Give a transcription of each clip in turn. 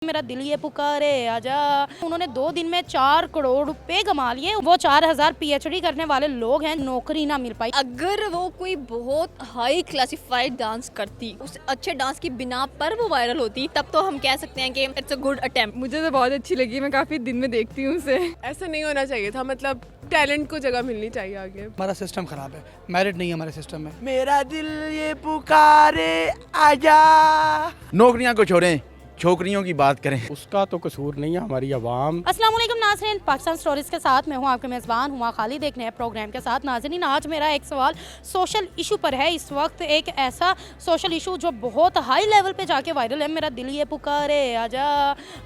मेरा दिल ये पुकारे आजा। उन्होंने 2 दिन में 4 करोड़ रुपए कमा लिए। वो 4000 पीएचडी करने वाले लोग हैं, नौकरी ना मिल पाई। अगर वो कोई बहुत हाई क्लासिफाइड डांस करती, उस अच्छे डांस की बिना पर वो वायरल होती, तब तो हम कह सकते हैं कि इट्स अ गुड अटेम्प्ट। मुझे तो बहुत अच्छी लगी, मैं काफी दिन में देखती हूँ उसे। ऐसा नहीं होना चाहिए था, मतलब टैलेंट को जगह मिलनी चाहिए आगे। हमारा सिस्टम खराब है, मेरिट नहीं है हमारे सिस्टम में। मेरा दिल ये पुकारे आजा। नौकरियां को छोड़ें, छोकरियों की बात करें। उसका तो कसूर नहीं है, हमारी आवाम। अस्सलाम वालेकुम नाज़रीन, पाकिस्तान स्टोरीज के साथ मैं हूं आपके मेज़बान हुआ खाली देखने हैं प्रोग्राम के साथ। नाज़रीन, आज मेरा एक सवाल सोशल इशू पर है। इस वक्त एक ऐसा सोशल इशू जो बहुत हाई लेवल पे जाके वायरल है। मेरा दिल ये पुकारे आजा।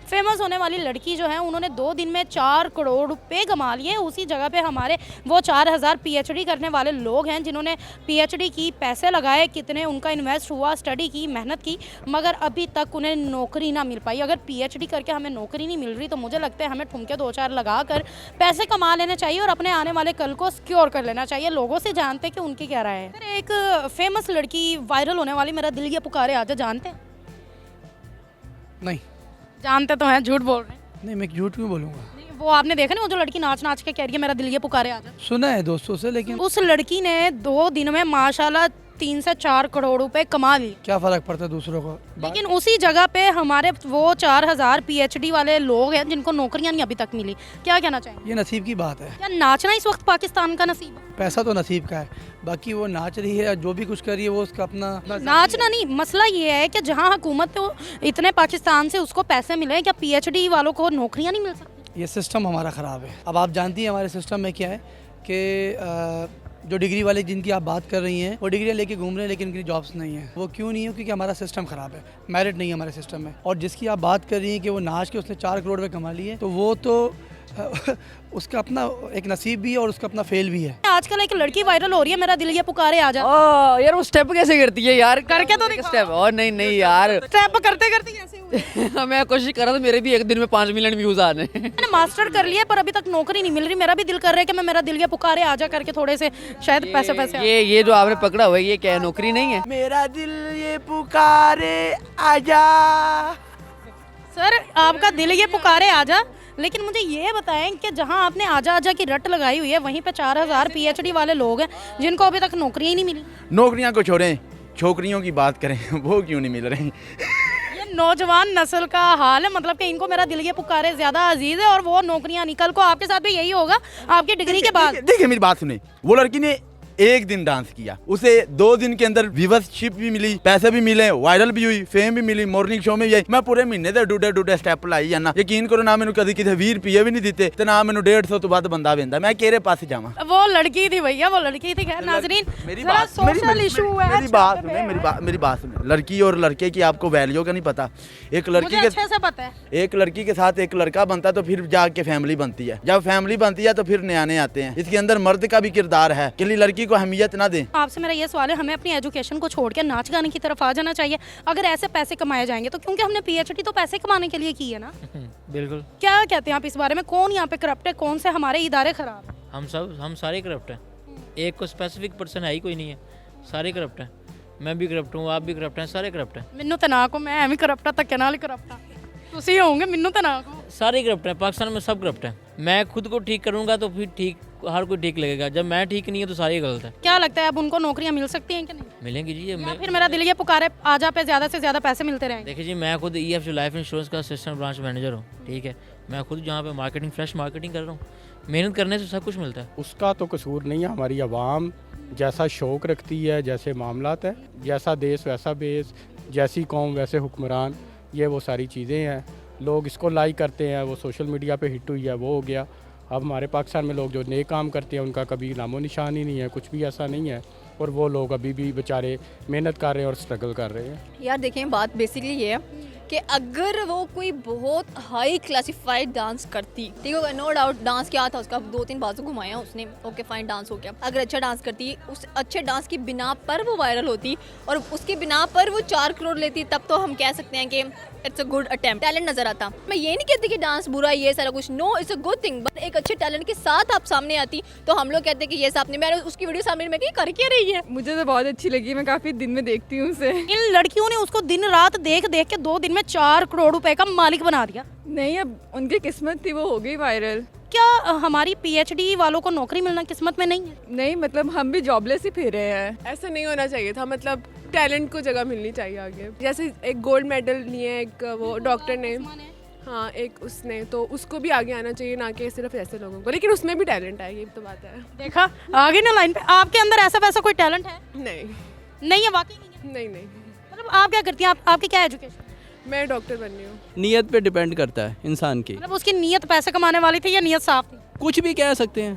फेमस होने वाली लड़की जो है, उन्होंने 2 दिन में 4 करोड़ रुपए कमा लिए। उसी जगह पे हमारे वो 4000 पीएचडी करने वाले लोग हैं, जिन्होंने पीएचडी की, पैसे लगाए, कितने उनका इन्वेस्ट हुआ, स्टडी की, मेहनत की, मगर अभी तक उन्हें नौकरी ना मिल पाई। अगर पीएचडी करके हमें नौकरी नहीं मिल रही तो मुझे लगता है हमें ठुमके 2-4 लगाकर पैसे कमा लेने चाहिए और अपने आने वाले कल को सिक्योर कर लेना चाहिए। लोगों से जानते कि उनकी क्या राय है। फिर एक फेमस लड़की वायरल होने वाली, मेरा दिल ये पुकारे आजा, जानते हैं? नहीं जानते तो हैं, झूठ बोल रहे हैं। नहीं, मैं झूठ क्यों बोलूँगा। नहीं, वो आपने देखा ना, वो जो लड़की नाच नाच के कह रही है मेरा दिल ये पुकारे आजा। सुना है दोस्तों से, लेकिन उस लड़की ने 2 दिन में माशाल्लाह 3 से 4 करोड़ रुपए कमा लिए। क्या फ़र्क पड़ता है दूसरों को। लेकिन उसी जगह पे हमारे वो 4000 पीएचडी वाले लोग हैं जिनको नौकरियां नहीं अभी तक मिली। क्या कहना चाहेंगे? ये नसीब की बात है। क्या नाचना इस वक्त पाकिस्तान का नसीब है? पैसा तो नसीब का है, बाकी वो नाच रही है, जो भी कुछ कर रही है वो उसका अपना नाचना नहीं, मसला ये है कि जहां हुकूमत तो इतने पाकिस्तान से उसको पैसे मिले, क्या पीएचडी वालों को नौकरियां नहीं मिल सकती? ये सिस्टम हमारा ख़राब है। अब आप जानती हैं हमारे सिस्टम में क्या है कि जो डिग्री वाले जिनकी आप बात कर रही हैं, वो डिग्रियाँ लेके घूम रहे हैं, लेकिन उनकी जॉब्स नहीं है। वो क्यों नहीं है? क्योंकि हमारा सिस्टम ख़राब है, मेरिट नहीं है हमारे सिस्टम में। और जिसकी आप बात कर रही हैं कि वो नाच के उसने 4 करोड़ रुपए कमा लिए, तो वो तो उसका अपना एक नसीब भी है और उसका अपना फेल भी है। आजकल एक लड़की वायरल हो रही है, मेरा दिल ये पुकारे आजा। यार वो स्टेप कैसे करती है यार? करके तो दिखाओ। स्टेप और नहीं यार। स्टेप करते करते कैसे हुए? मैं कोशिश कर रहा था, मेरे भी एक दिन में 5 मिलियन व्यूज आने। मैंने मास्टर कर लिया पर अभी तक नौकरी नहीं मिल रही। मेरा भी दिल कर रहा है कि मैं मेरा दिल ये पुकारे आजा करके थोड़े से शायद पैसे ये जो आपने पकड़ा हुआ है, ये क्या है? नौकरी नहीं है? मेरा दिल ये पुकारे आजा। सर, आपका दिल ये पुकारे आजा, लेकिन मुझे ये बताएं कि जहां आपने आजा आजा की रट लगाई हुई है, वहीं पे 4000 पीएचडी वाले लोग हैं जिनको अभी तक नौकरियां ही नहीं मिली। नौकरियां को छोड़ें, छोकरियों की बात करें। वो क्यों नहीं मिल रही? ये नौजवान नस्ल का हाल है, मतलब कि इनको मेरा दिल ये पुकारे ज्यादा अजीज है और वो नौकरियां नहीं। कल को आपके साथ भी यही होगा आपकी डिग्री के बाद। देखिए मेरी बात सुने, वो लड़की ने 1 दिन डांस किया, उसे 2 दिन के अंदर व्यूअरशिप भी मिली, पैसे भी मिले, वायरल भी हुई, फेम भी मिली, मॉर्निंग शो में भी आई। मैं पूरे महीने ਦੇ ਡੂਡੇ ਸਟੈਪ ਲਾਈ ਜਾਨਾ, ਯਕੀਨ ਕਰੋ ਨਾ ਮੈਨੂੰ ਕਦੀ ਕਿਤੇ 20 ਰੁਪਏ ਵੀ ਨਹੀਂ ਦਿੱਤੇ ਤੇ ਨਾ ਮੈਨੂੰ 150 ਤੋਂ ਵੱਧ ਬੰਦਾ ਵੇਂਦਾ। मैं ਕਿਹੜੇ ਪਾਸੇ ਜਾਵਾਂ? वो लड़की थी भैया, वो लड़की थी। खैर नाजरीन, मेरी जरा बात सोशल इशू है। मेरी बात सुने, मेरी बात सुने। लड़की और लड़के की आपको वैल्यू का नहीं पता। एक लड़की मुझे के अच्छे से पता है। एक लड़की के साथ एक लड़का बनता है तो फिर जाके फैमिली बनती है। जब फैमिली बनती है तो फिर न्याणे आते हैं। इसके अंदर मर्द का भी किरदार है कि लड़की को अहमियत ना दें। आपसे मेरा ये सवाल है, हमें अपनी एजुकेशन को छोड़ के नाच गाने की तरफ आ जाना चाहिए? अगर ऐसे पैसे कमाए जाएंगे तो, क्योंकि हमने पीएचडी तो पैसे कमाने के लिए की है ना। बिल्कुल। क्या कहते हैं आप इस बारे में? कौन यहाँ पे करप्ट है, कौन से हमारे इदारे खराब है? हम सारे करप्ट हैं। एक को स्पेसिफिक पर्सन है ही कोई नहीं है, सारे करप्ट हैं। मैं भी करप्ट हूँ, आप भी करप्ट हैं, सारे करप्ट हैं। ਮੈਨੂੰ ਤਾਂ ਨਾ ਕੋ, मैं ਐਵੇਂ ਕਰप्ट ਧੱਕੇ ਨਾਲ ਹੀ ਕਰप्ट ਆ। ਤੁਸੀਂ ਹੋਵੋਗੇ, ਮੈਨੂੰ ਤਾਂ ਨਾ ਕੋ। सारे करप्ट हैं, पाकिस्तान में सब करप्ट हैं। मैं खुद को ठीक करूँगा तो फिर ठीक हर कोई ठीक लगेगा। जब मैं ठीक नहीं है तो सारे गलत है। क्या लगता है अब उनको नौकरियाँ मिल सकती हैं कि नहीं? मिलेंगी जी। या फिर मेरा दिल ये पुकारे आजा पे ज़्यादा से ज़्यादा पैसे मिलते रहेंगे? देखिए जी, मैं खुद EF लाइफ इंश्योरेंस का असिस्टेंट ब्रांच मैनेजर हूँ, ठीक है। मैं खुद जहाँ पे मार्केटिंग, फ्रेश मार्केटिंग कर रहा हूँ। मेहनत करने से सब कुछ मिलता है। उसका तो कसूर नहीं है, हमारी आवाम जैसा शौक़ रखती है, जैसे मामलात है, जैसा देश वैसा बेस, जैसी कौम वैसे हुक्मरान, ये वो सारी चीज़ें हैं। लोग इसको लाइक करते हैं, वो सोशल मीडिया पे हिट हुई है, वो हो गया। अब हमारे पाकिस्तान में लोग जो नए काम करते हैं उनका कभी नामो निशान ही नहीं है, कुछ भी ऐसा नहीं है। और वो लोग अभी भी बेचारे मेहनत कर रहे हैं और स्ट्रगल कर रहे हैं। यार देखें, बात बेसिकली ये है कि अगर वो कोई बहुत हाई क्लासिफाइड डांस करती, ठीक होगा, नो डाउट डांस क्या था उसका, 2-3 बाजू घुमाया उसने, ओके फाइन, डांस हो गया। अगर अच्छा डांस करती, उस अच्छे डांस की बिना पर वो वायरल होती और उसकी बिना पर वो 4 करोड़ लेती, तब तो हम कह सकते हैं कि it's a good attempt, talent नजर आता। मैं ये नहीं कहती कि डांस बुरा है, ये सारा कुछ, no it's a good thing, but एक अच्छे टैलेंट के साथ आप सामने आती तो हम लोग कहते हैं कि ये सामने, मैंने उसकी वीडियो सामने में कर क्या रही है। मुझे तो बहुत अच्छी लगी, मैं काफ़ी दिन में देखती हूँ उसे। इन लड़कियों ने उसको दिन रात देख देख के 2 दिन में 4 करोड़ रुपए का मालिक बना दिया। नहीं, अब उनकी किस्मत थी, वो हो गई वायरल। क्या हमारी पीएचडी वालों को नौकरी मिलना किस्मत में नहीं है? नहीं, मतलब हम भी जॉबलेस ही फिर रहे हैं। ऐसा नहीं होना चाहिए था, मतलब टैलेंट को जगह मिलनी चाहिए आगे। जैसे एक गोल्ड मेडल लिए एक वो डॉक्टर ने, हाँ एक उसने, तो उसको भी आगे आना चाहिए, ना कि सिर्फ ऐसे लोगों को, लेकिन उसमें भी टैलेंट है, ये तो बात है। देखा आगे ना लाइन पे, आपके अंदर ऐसा वैसा कोई टैलेंट है? नहीं है, वाकई नहीं है। नहीं मतलब आप क्या करती हैं, आपकी क्या एजुकेशन? मैं डॉक्टर बननी हूँ। नीयत पे डिपेंड करता है इंसान की। मतलब उसकी नीयत पैसे कमाने वाली थी या नीयत साफ थी? कुछ भी कह सकते हैं।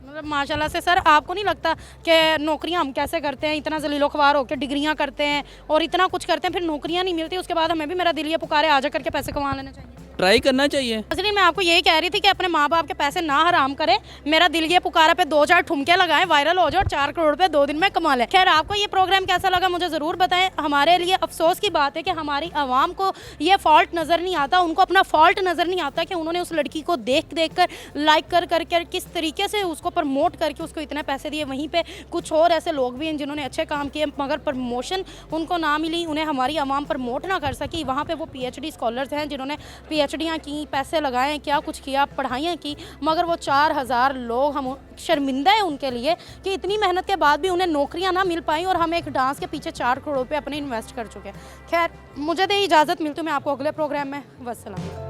मतलब माशाल्लाह से सर, आपको नहीं लगता कि नौकरियां हम कैसे करते हैं, इतना जलीलो ख्वार होकर डिग्रियां करते हैं और इतना कुछ करते हैं, फिर नौकरियां नहीं मिलती, उसके बाद हमें भी मेरा दिल ये पुकारे आजा करके पैसे कमा लेना चाहिए। ट्राई करना चाहिए। असली मैं आपको यही कह रही थी कि अपने माँ बाप के पैसे ना हराम करें, मेरा दिल ये पुकारा पे 2-4 ठुमके लगाएं, वायरल हो जाए और 4 करोड़ रुपए 2 दिन में कमा लें। खैर, आपको ये प्रोग्राम कैसा लगा मुझे ज़रूर बताएं। हमारे लिए अफसोस की बात है कि हमारी आवाम को ये फॉल्ट नज़र नहीं आता, उनको अपना फॉल्ट नज़र नहीं आता कि उन्होंने उस लड़की को देख कर लाइक कर किस तरीके से उसको प्रमोट करके उसको इतने पैसे दिए। वहीं पर कुछ और ऐसे लोग भी हैं जिन्होंने अच्छे काम किए मगर प्रमोशन उनको ना मिली, उन्हें हमारी आवाम प्रमोट ना कर सकी। वहाँ पर वो PhD स्कॉलर्स हैं जिन्होंने PhDयाँ की, पैसे लगाए, क्या कुछ किया, पढ़ाइयाँ की, मगर वो 4000 लोग, हम शर्मिंदा है उनके लिए कि इतनी मेहनत के बाद भी उन्हें नौकरियां ना मिल पाई और हम एक डांस के पीछे 4 करोड़ रुपए अपने इन्वेस्ट कर चुके हैं। खैर, मुझे दे इजाज़त, मिलती हूँ मैं आपको अगले प्रोग्राम में। वस्सलाम।